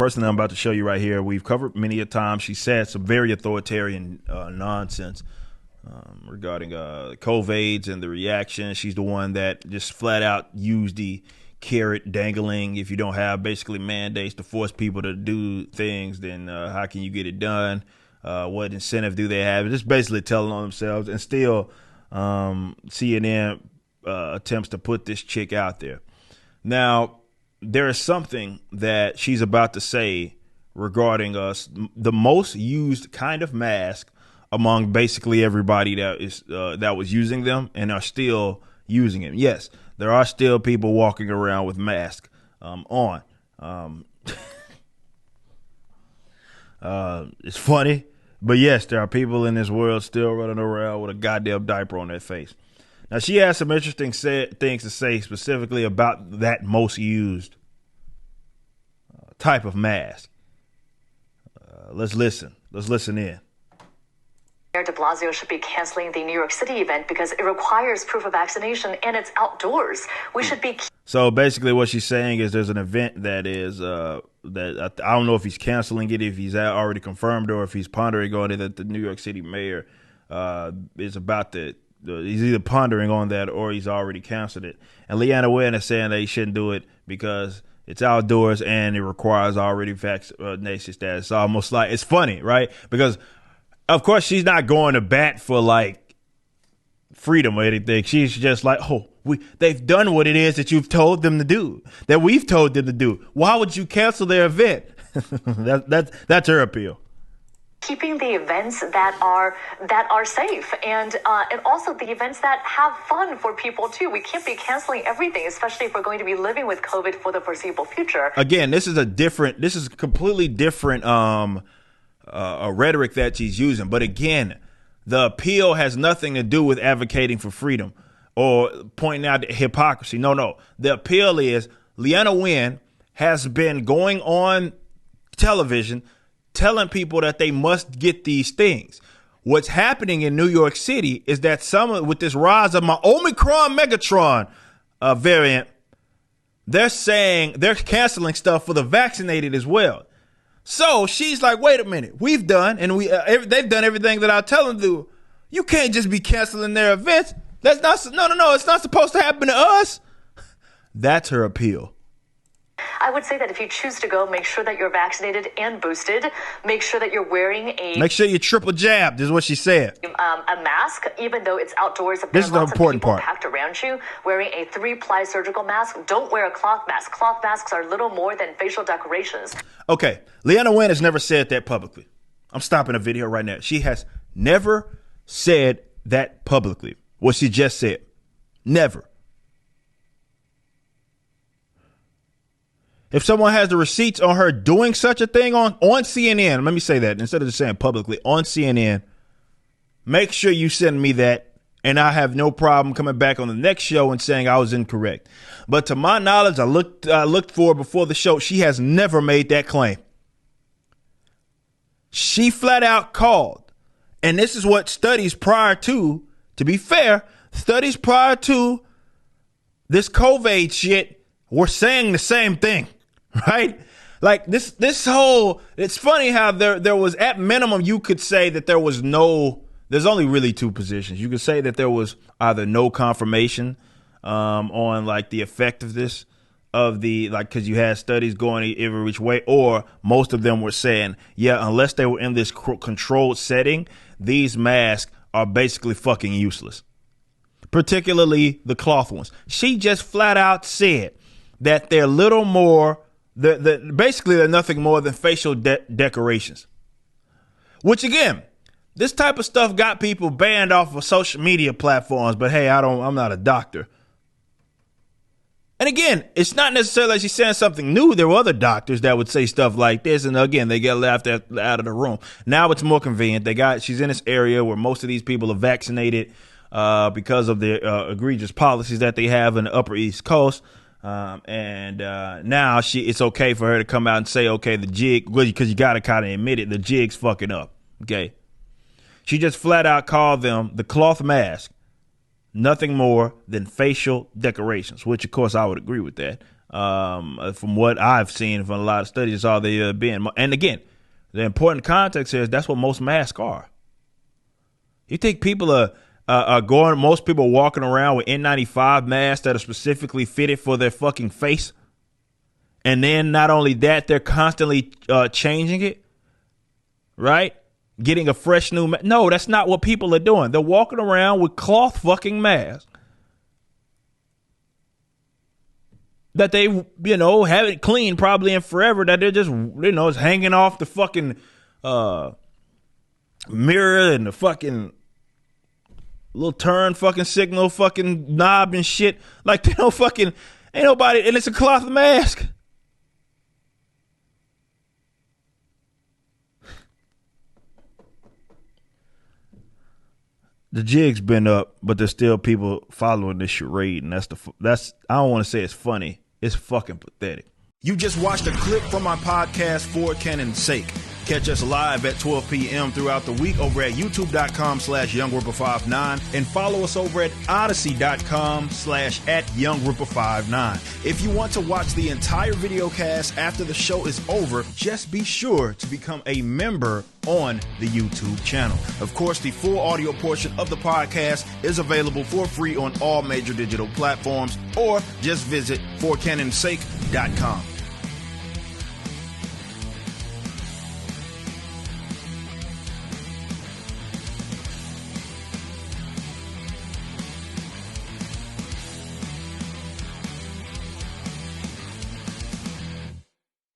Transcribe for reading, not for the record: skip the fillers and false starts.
person I'm about to show you right here, we've covered many a time. She said some very authoritarian nonsense regarding COVIDs and the reaction. She's the one that just flat out used the carrot dangling. If you don't have basically mandates to force people to do things, then how can you get it done? What incentive do they have? Just basically telling on themselves. And still CNN attempts to put this chick out there. Now, there is something that she's about to say regarding the most used kind of mask among basically everybody that was using them and are still using it. Yes, there are still people walking around with masks on. It's funny, but yes, there are people in this world still running around with a goddamn diaper on their face. Now, she has some interesting things to say specifically about that most used type of mask. Let's listen. Let's listen in. Mayor de Blasio should be canceling the New York City event because it requires proof of vaccination and it's outdoors. We should be. So basically what she's saying is there's an event that is that I don't know if he's canceling it, if he's already confirmed, or if he's pondering on it, that the New York City mayor is about to. He's either pondering on that or he's already canceled it. And Leanna Wen is saying that he shouldn't do it because it's outdoors and it requires already vaccination status. It's almost like, it's funny, right? Because of course she's not going to bat for like freedom or anything. She's just like, oh, they've done what it is that you've told them to do, that we've told them to do. Why would you cancel their event? That's her appeal. Keeping the events that are safe and also the events that have fun for people too. We can't be canceling everything, especially if we're going to be living with COVID for the foreseeable future. Again, this is completely different rhetoric that she's using. But again, the appeal has nothing to do with advocating for freedom or pointing out the hypocrisy. No. The appeal is Leanna Wen has been going on television telling people that they must get these things. What's happening in New York City is that with this rise of my Omicron Megatron variant, they're saying they're canceling stuff for the vaccinated as well. So she's like, wait a minute, we've done, and they've done everything that I tell them to do. You can't just be canceling their events. That's not, no, it's not supposed to happen to us. That's her appeal. I would say that if you choose to go, make sure that you're vaccinated and boosted. Make sure that you're wearing Make sure you're triple jabbed, is what she said. A mask, even though it's outdoors. This is the important part. Packed around you, wearing a 3-ply surgical mask. Don't wear a cloth mask. Cloth masks are little more than facial decorations. Okay, Leanna Wen has never said that publicly. I'm stopping the video right now. She has never said that publicly. What she just said. Never. If someone has the receipts on her doing such a thing on CNN, let me say that instead of just saying publicly, on CNN, make sure you send me that, and I have no problem coming back on the next show and saying I was incorrect. But to my knowledge, I looked for her before the show. She has never made that claim. She flat out called, and this is what studies prior to be fair, studies prior to this COVID shit were saying the same thing. Right? Like this whole, it's funny how there was, at minimum, you could say that there's only really two positions. You could say that there was either no confirmation on like the effectiveness of because you had studies going every which way, or most of them were saying, yeah, unless they were in this controlled setting, these masks are basically fucking useless, particularly the cloth ones. She just flat out said that they're little more, basically they're nothing more than facial decorations. Which again, this type of stuff got people banned off of social media platforms, but hey, I'm not a doctor. And again, it's not necessarily like she's saying something new. There were other doctors that would say stuff like this, and again, they get laughed out of the room. Now it's more convenient. She's in this area where most of these people are vaccinated because of the egregious policies that they have in the Upper East Coast. And now it's okay for her to come out and say, okay, the jig, because you got to kind of admit it, the jig's fucking up. Okay. She just flat out called them the cloth mask, nothing more than facial decorations, which of course I would agree with that. From what I've seen from a lot of studies, it's all they been. And again, the important context here is that's what most masks are. You think people are going? Most people are walking around with N95 masks that are specifically fitted for their fucking face, and then not only that, they're constantly changing it, right? Getting a fresh new mask. No, that's not what people are doing. They're walking around with cloth fucking masks that they, haven't cleaned probably in forever, that they're just, it's hanging off the fucking mirror and the fucking little turn fucking signal fucking knob and shit. Like, they don't fucking, ain't nobody, and it's a cloth mask. The jig's been up, but there's still people following this charade, and that's I don't want to say it's funny. It's fucking pathetic. You just watched a clip from my podcast, For Canon's Sake. Catch us live at 12 p.m. throughout the week over at youtube.com/YoungRipper59 and follow us over at odyssey.com/@YoungRipper59. If you want to watch the entire video cast after the show is over, just be sure to become a member on the YouTube channel. Of course, the full audio portion of the podcast is available for free on all major digital platforms, or just visit forcanonsake.com.